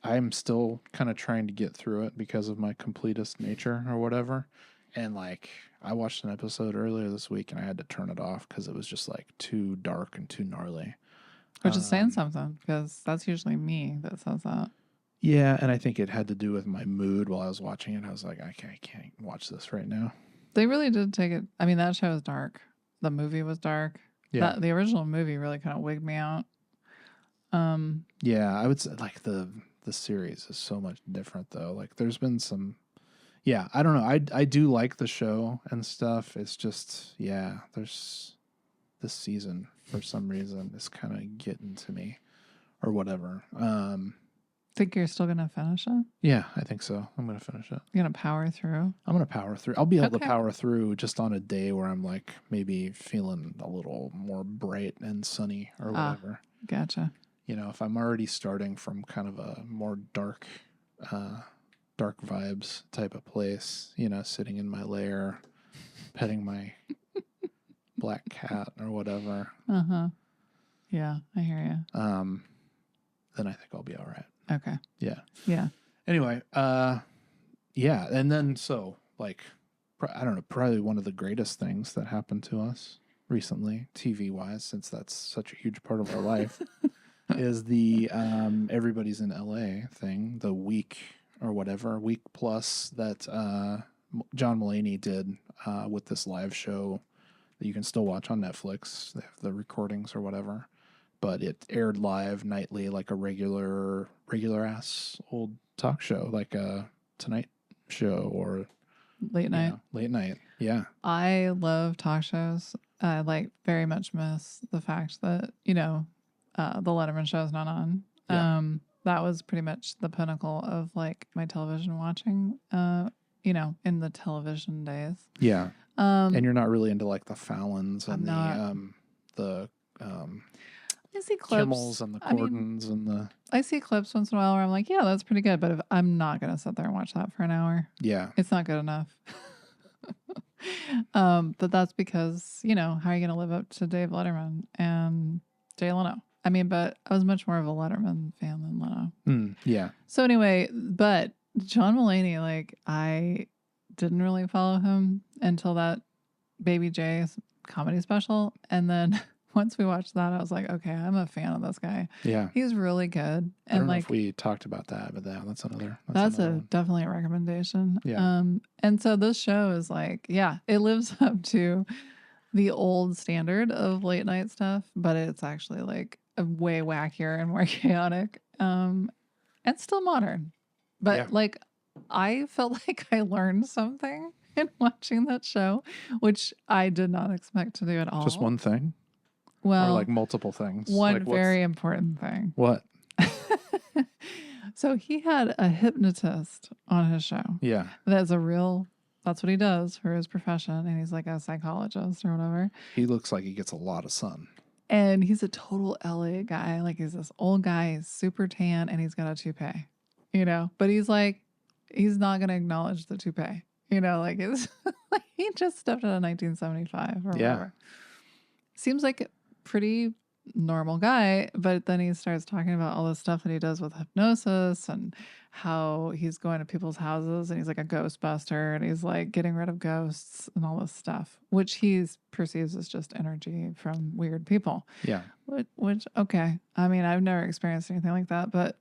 I'm still kind of trying to get through it because of my completist nature or whatever. And I watched an episode earlier this week and I had to turn it off because it was just too dark and too gnarly. Which is saying something because that's usually me that says that. Yeah, and I think it had to do with my mood while I was watching it. I was like, I can't watch this right now. They really did take it. I mean, that show was dark. The movie was dark. Yeah. The original movie really kind of wigged me out. Yeah, I would say the series is so much different though. There's been some... Yeah, I don't know. I do like the show and stuff. It's just, there's this season for some reason is kind of getting to me or whatever. Think you're still going to finish it? Yeah, I think so. I'm going to finish it. You're going to power through? I'm going to power through. I'll be able to power through just on a day where I'm maybe feeling a little more bright and sunny or whatever. Gotcha. If I'm already starting from kind of a more dark vibes type of place, sitting in my lair, petting my black cat or whatever. Yeah, I hear you. Then I think I'll be all right. Okay. Yeah. Anyway, yeah, and then I don't know, probably one of the greatest things that happened to us recently, TV wise, since that's such a huge part of our life, is the Everybody's in LA thing, the week plus that John Mulaney did with this live show that you can still watch on Netflix. They have the recordings or whatever, but it aired live nightly like a regular ass old talk show, like a Tonight Show or late night. Late night. Yeah. I love talk shows. I very much miss the fact that the Letterman show is not on. Yeah. that was pretty much the pinnacle of like my television watching, in the television days. Yeah. Um, And you're not really into like the Fallons I'm and not. the I see Kimmels clips. and the I mean, Cordons and the I see clips once in a while where I'm like, yeah, that's pretty good. But if I'm not going to sit there and watch that for an hour, yeah. it's not good enough. But that's because, how are you going to live up to Dave Letterman and Jay Leno? I mean, but I was much more of a Letterman fan than Leno. Yeah. So anyway, but John Mulaney, like, I didn't really follow him until that Baby J comedy special. And then once we watched that, I was like, okay, I'm a fan of this guy. Yeah. He's really good. I don't And know like, if we talked about that, but that's another that's one. definitely a recommendation. Yeah. And so this show is like, yeah, it lives up to the old standard of late night stuff, but it's actually like a way wackier and more chaotic. And still modern. But Yeah. like I felt like I learned something in watching that show, which I did not expect to do at all. Just one thing? Well, or like multiple things? One like very important thing. What? So he had a hypnotist on his show. Yeah. That's what he does for his profession. And he's like a psychologist or whatever. He looks like he gets a lot of sun. And he's a total LA guy. Like he's this old guy, he's super tan, and he's got a toupee, But he's like, he's not going to acknowledge the toupee, like it's like he just stepped out of 1975 or whatever. Seems like a pretty normal guy, but then he starts talking about all the stuff that he does with hypnosis and how he's going to people's houses and he's like a ghostbuster and he's like getting rid of ghosts and all this stuff, which he perceives as just energy from weird people. Yeah. Which okay. I mean, I've never experienced anything like that, but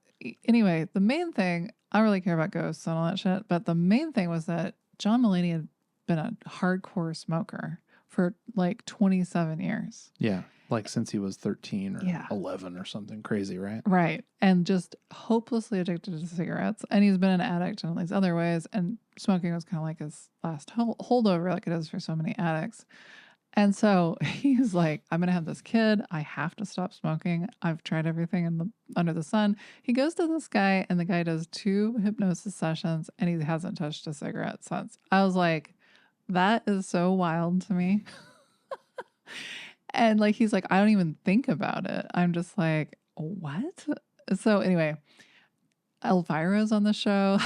anyway, the main thing, I don't really care about ghosts and all that shit, but the main thing was that John Mulaney had been a hardcore smoker for like 27 years. Yeah. Like since he was 13 or 11 or something crazy, right? Right. And just hopelessly addicted to cigarettes. And he's been an addict in all these other ways. And smoking was kind of like his last holdover, like it is for so many addicts. And so he's like, I'm going to have this kid. I have to stop smoking. I've tried everything under the sun. He goes to this guy and the guy does 2 hypnosis sessions and he hasn't touched a cigarette since. I was like, that is so wild to me. And like, he's like, I don't even think about it. I'm just like, what? So anyway, Elvira's on the show.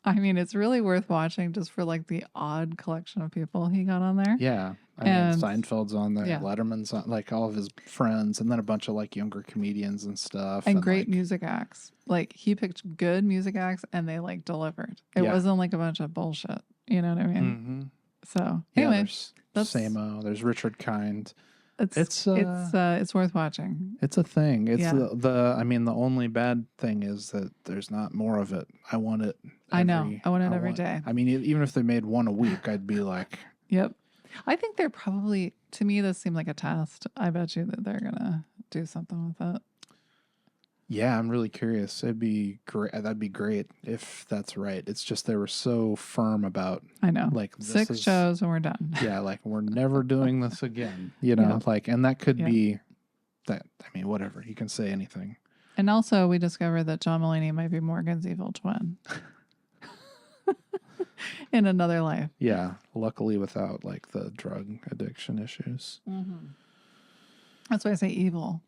I mean, it's really worth watching just for like the odd collection of people he got on there. Yeah. I mean, Seinfeld's on there, Yeah. Letterman's on, like all of his friends, and then a bunch of like younger comedians and stuff. And great like, music acts. Like he picked good music acts and they like delivered. It wasn't like a bunch of bullshit. You know what I mean? Mm-hmm. So anyway, there's Samo, there's Richard Kind. It's worth watching. It's a thing. It's I mean, the only bad thing is that there's not more of it. I want it. I know. I want it every day. I mean, even if they made one a week, I'd be like, yep. I think they're probably, to me, this seemed like a test. I bet you that they're going to do something with it. Yeah, I'm really curious. It'd be great. That'd be great if that's right. It's just they were so firm about. I know. Like 6 shows and we're done. Yeah, like we're never doing this again. Like, and that could be that. I mean, whatever. You can say anything. And also, we discovered that John Mulaney might be Morgan's evil twin in another life. Yeah, luckily without like the drug addiction issues. Mm-hmm. That's why I say evil.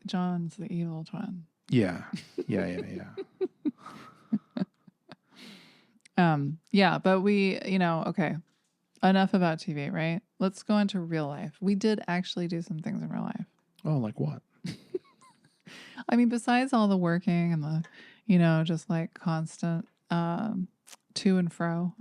John's the evil twin. Yeah. Yeah, but we, okay. Enough about TV, right? Let's go into real life. We did actually do some things in real life. Oh, like what? I mean, besides all the working and the, just like constant to and fro,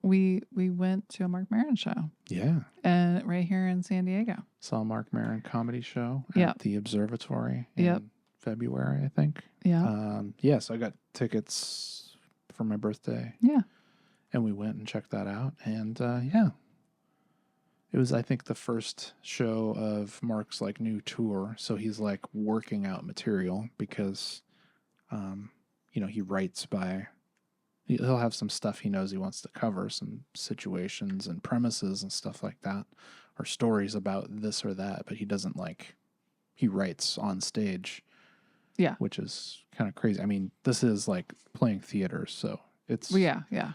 we went to a Mark Maron show. Yeah. Right here in San Diego. Saw a Mark Maron comedy show at the Observatory in February, I think. Yeah. So I got tickets for my birthday. Yeah. And we went and checked that out. And it was, I think, the first show of Mark's like new tour. So he's like working out material because, he writes by, he'll have some stuff he knows he wants to cover, some situations and premises and stuff like that, or stories about this or that. But he doesn't he writes on stage. Yeah. which is kind of crazy. I mean, this is like playing theaters, so it's Well, yeah.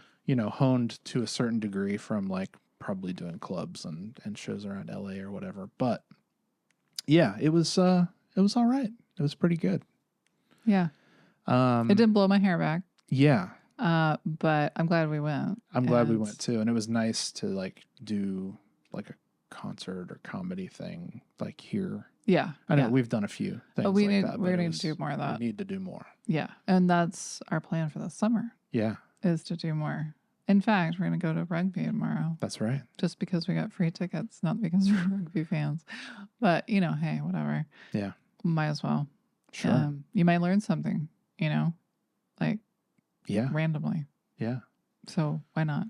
honed to a certain degree from like probably doing clubs and shows around LA or whatever. But yeah, it was all right. It was pretty good. Yeah. It didn't blow my hair back. Yeah. But I'm glad we went. I'm glad we went too. And it was nice to like do like a concert or comedy thing like here. Yeah. I know we've done a few things we're like that. going to do more of that. We need to do more. Yeah. And that's our plan for the summer. Yeah. Is to do more. In fact, we're going to go to rugby tomorrow. That's right. Just because we got free tickets, not because we're rugby fans. But, hey, whatever. Yeah. Might as well. Sure. You might learn something, like randomly. Yeah. So why not?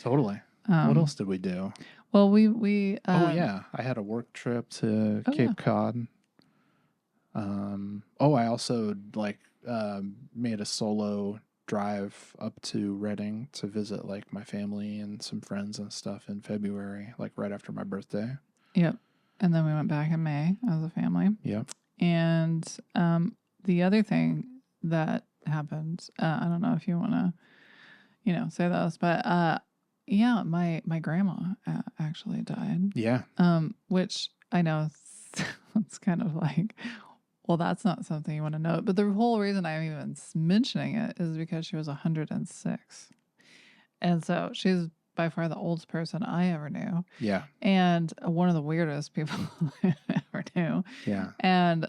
Totally. What else did we do? Well, we I had a work trip to Cape Cod. I also made a solo drive up to Redding to visit like my family and some friends and stuff in February, like right after my birthday. Yep. And then we went back in May as a family. Yep. And the other thing that happened, I don't know if you want to, say this, but my grandma actually died. Yeah. Which I know it's kind of like, well, that's not something you want to know. But the whole reason I'm even mentioning it is because she was 106. And so she's by far the oldest person I ever knew. Yeah. And one of the weirdest people I ever knew. Yeah. And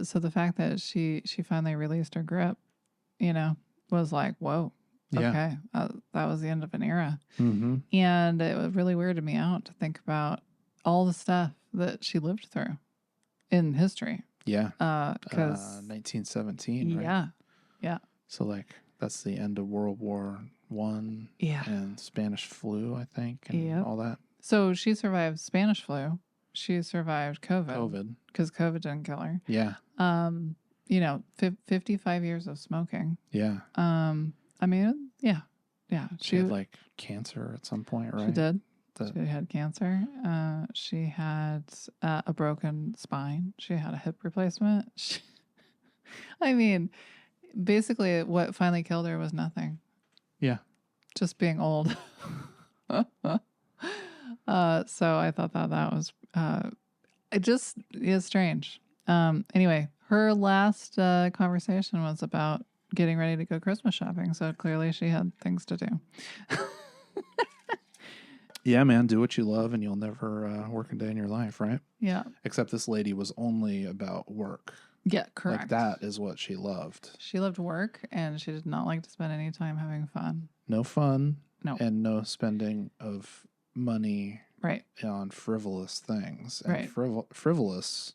so the fact that she finally released her grip, was like, whoa, okay, that was the end of an era. Mm-hmm. And it was really weirded me out to think about all the stuff that she lived through in history. Yeah. Because 1917, right? Yeah. Yeah. So like that's the end of World War I. Yeah. And Spanish flu, I think, and all that. So she survived Spanish flu. She survived COVID. Because COVID didn't kill her. Yeah. 55 years of smoking. Yeah. I mean, yeah. She had like cancer at some point, right? She did. She had cancer. She had a broken spine. She had a hip replacement. I mean, basically what finally killed her was nothing. Yeah. Just being old. So I thought that was it just is strange. Anyway, her last conversation was about getting ready to go Christmas shopping. So clearly she had things to do. Yeah, man, do what you love and you'll never work a day in your life, right? Yeah. Except this lady was only about work. Yeah, correct. Like that is what she loved. She loved work and she did not like to spend any time having fun. No fun. No. And no spending of money right on frivolous things. And right. Frivolous,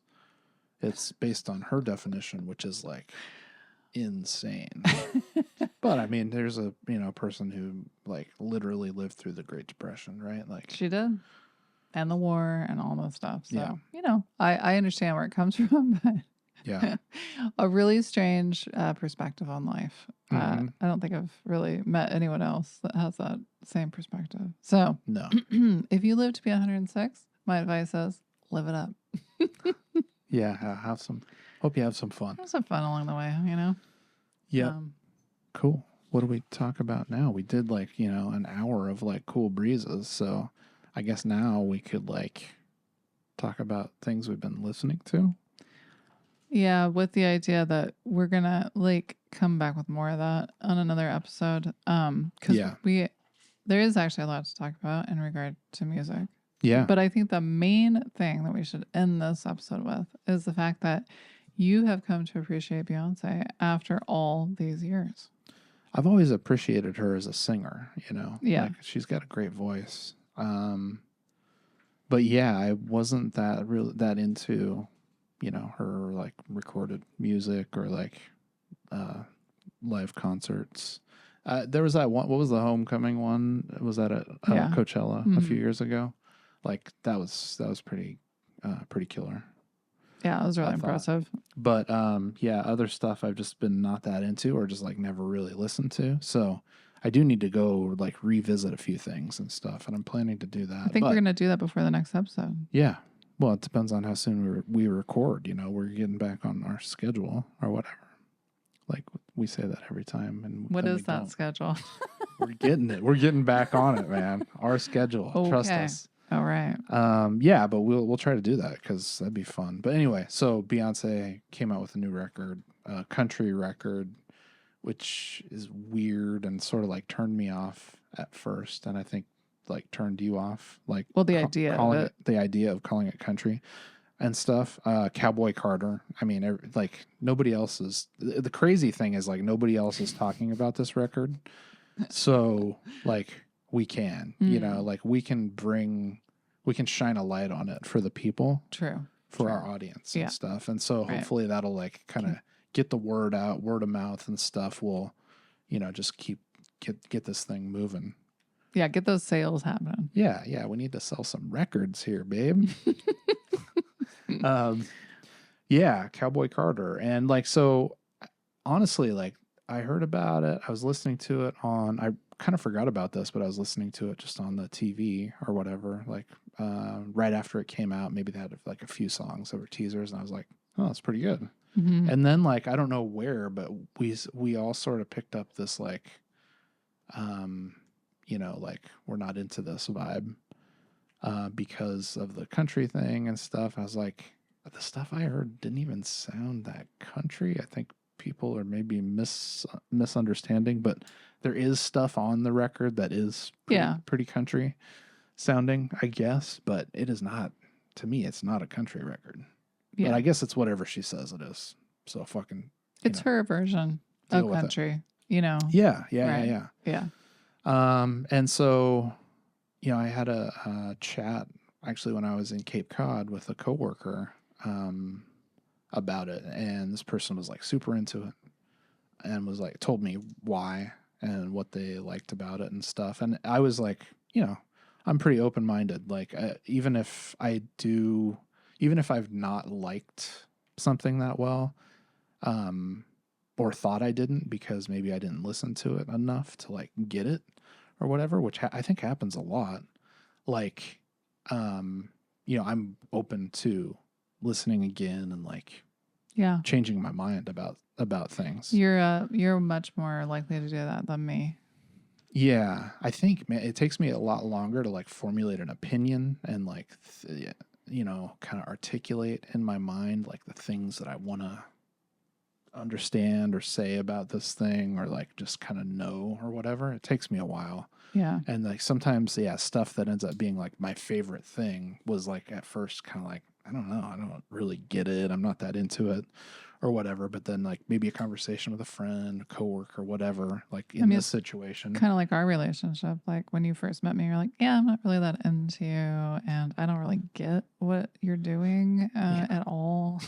it's based on her definition, which is like insane. But I mean, there's a person who like literally lived through the Great Depression, right? Like she did, and the war and all those stuff. So I understand where it comes from, but yeah, a really strange perspective on life. Mm-hmm. I don't think I've really met anyone else that has that same perspective. So no, if you live to be 106, my advice is live it up. Yeah, hope you have some fun. Have some fun along the way, Yeah. Cool. What do we talk about now? We did like, an hour of like cool breezes. So I guess now we could like talk about things we've been listening to. Yeah, with the idea that we're going to like come back with more of that on another episode. Because there is actually a lot to talk about in regard to music. Yeah. But I think the main thing that we should end this episode with is the fact that you have come to appreciate Beyonce after all these years. I've always appreciated her as a singer, Yeah. Like she's got a great voice. But yeah, I wasn't that into, her like recorded music or like live concerts. There was that one, what was the Homecoming one? Was that at Coachella a few years ago? Like that was pretty killer. Yeah, it was really impressive. But other stuff I've just been not that into or just like never really listened to. So I do need to go like revisit a few things and stuff, and I'm planning to do that. I think we're gonna do that before the next episode. Yeah, Well, it depends on how soon we record. You know, we're getting back on our schedule or whatever. Like we say that every time, and What then is we that don't. schedule? We're getting it. We're getting back on it, man. Our schedule. Trust Okay. us. All right. Yeah, but we'll try to do that because that'd be fun. But anyway, so Beyonce came out with a new record, country record, which is weird and sort of like turned me off at first, and I think like turned you off, like Well, the idea of calling it. the idea of calling it country and stuff. Cowboy Carter. I mean, like nobody else is. The crazy thing is like nobody else is talking about this record, so like we can, you know, like we can shine a light on it for the people, True. for our audience and stuff, and so hopefully that'll like kind of get the word out, word of mouth and stuff. Will, you know, just get this thing moving. Yeah, get those sales happening. Yeah, we need to sell some records here, babe. Yeah, Cowboy Carter. And like, so honestly, like I heard about it. I was listening to it I kind of forgot about this, but I was listening to it just on the TV or whatever, like right after it came out. Maybe they had like a few songs that were teasers, and I was like, oh, that's pretty good. Mm-hmm. And then like, I don't know where, but we all sort of picked up this like, you know, like we're not into this vibe because of the country thing and stuff. I was like, the stuff I heard didn't even sound that country. I think people are maybe misunderstanding, but there is stuff on the record that is pretty country sounding, I guess, but it is not, to me, it's not a country record. Yeah. But I guess it's whatever she says it is. So fucking, it's her version of country, you know? Yeah. And so, you know, I had a chat actually when I was in Cape Cod with a coworker about it, and this person was like super into it and was like told me why and what they liked about it and stuff. And I was like, you know, I'm pretty open-minded. Like even if I've not liked something that well, or thought I didn't because maybe I didn't listen to it enough to like get it or whatever, which I think happens a lot. Like, you know, I'm open to listening again and like, changing my mind about things. You're much more likely to do that than me. Yeah, I think, man, it takes me a lot longer to like formulate an opinion and like, you know, kind of articulate in my mind like the things that I want to understand or say about this thing, or like just kind of know or whatever. It takes me a while. Yeah. And like sometimes, stuff that ends up being like my favorite thing was like at first kind of like, I don't know, I don't really get it. I'm not that into it or whatever. But then like maybe a conversation with a friend, coworker, whatever, like in this situation. Kind of like our relationship. Like when you first met me, you're like, yeah, I'm not really that into you. And I don't really get what you're doing at all.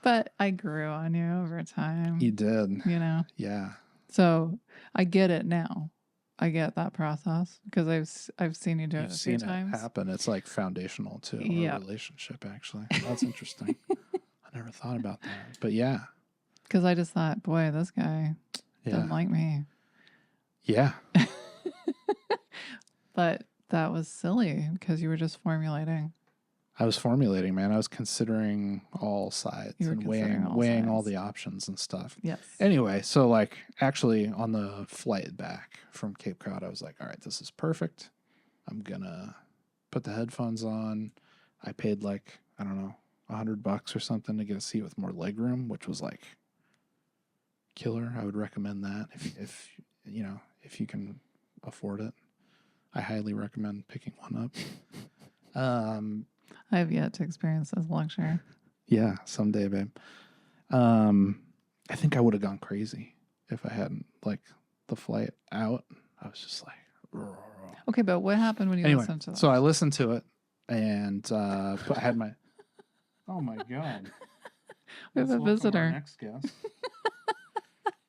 But I grew on you over time. You did. You know? Yeah. So I get it now. I get that process because I've seen you do it a few times. It happen. It's like foundational to our relationship, actually. That's interesting. I never thought about that. But yeah. Because I just thought, boy, this guy doesn't like me. Yeah. But that was silly because you were just formulating. I was formulating, man. I was considering all sides and weighing all the options and stuff. Yes. Anyway, so like actually on the flight back from Cape Cod, I was like, all right, this is perfect. I'm going to put the headphones on. I paid like, I don't know, $100 or something to get a seat with more legroom, which was like killer. I would recommend that if you know, if you can afford it. I highly recommend picking one up. I have yet to experience this luxury. Yeah, someday, babe. I think I would have gone crazy if I hadn't like the flight out. I was just like, roar. Okay, but what happened when you listened to that? So I listened to it, and I had my. Oh my god! We have a visitor. Our next guest.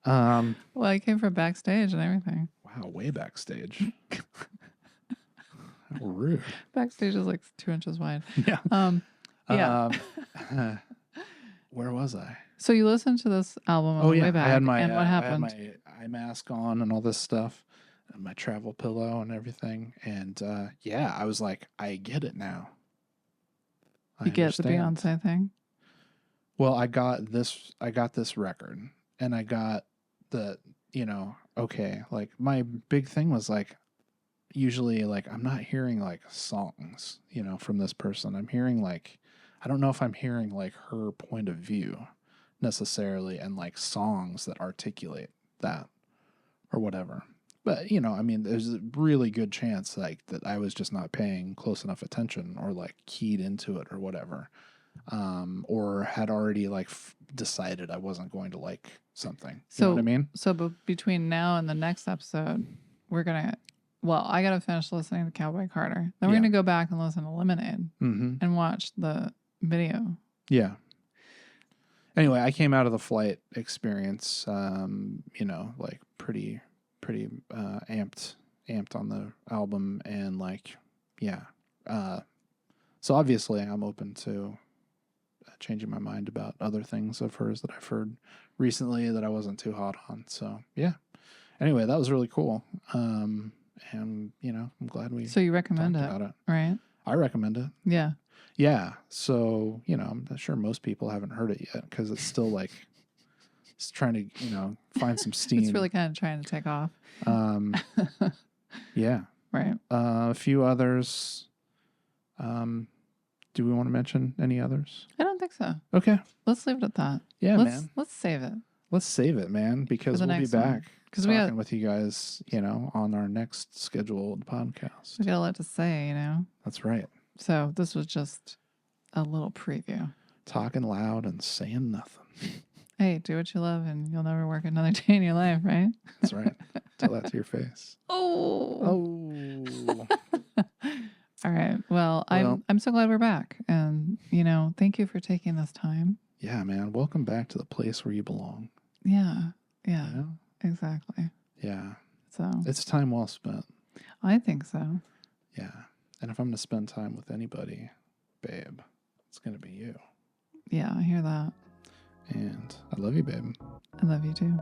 Well, I came from backstage and everything. Wow, way backstage. How rude. Backstage is like 2 inches wide. Yeah. Yeah. Where was I? So you listened to this album on the way back, and what happened? I had my eye mask on and all this stuff, and my travel pillow and everything, and I was like, I get it now. You get the understand. Beyonce thing? Well, I got this record, and I got the, okay, like my big thing was like, usually like I'm not hearing like songs, from this person. I'm hearing like, I don't know if I'm hearing like her point of view necessarily, and like songs that articulate that or whatever. But, I mean, there's a really good chance like that I was just not paying close enough attention, or like keyed into it or whatever. Or had already like decided I wasn't going to like something. You know what I mean? So between now and the next episode, we're gonna. Well, I gotta finish listening to Cowboy Carter. Then we're Yeah. gonna go back and listen to Lemonade Mm-hmm. and watch the video. Yeah. Anyway, I came out of the flight experience, like pretty amped on the album, and like, yeah. So obviously I'm open to changing my mind about other things of hers that I've heard recently that I wasn't too hot on. So yeah. Anyway, that was really cool. And I'm glad we So you recommend talked it, about it. right? I recommend it. Yeah. Yeah. So, I'm not sure most people haven't heard it yet, because it's still like, it's trying to, find some steam. It's really kind of trying to take off. Yeah. Right. A few others. Do we want to mention any others? I don't think so. Okay. Let's leave it at that. Yeah, man. Let's save it. Let's save it, man, because we'll be back talking with you guys, on our next scheduled podcast. We got a lot to say, That's right. So this was just a little preview. Talking loud and saying nothing. Hey, do what you love and you'll never work another day in your life, right? That's right. Tell that to your face. Oh. All right. Well, I'm so glad we're back. And, thank you for taking this time. Yeah, man. Welcome back to the place where you belong. Yeah. Yeah. Exactly. Yeah. So it's time well spent. I think so. Yeah. And if I'm going to spend time with anybody, babe, it's going to be you. Yeah, I hear that. And I love you, babe. I love you too.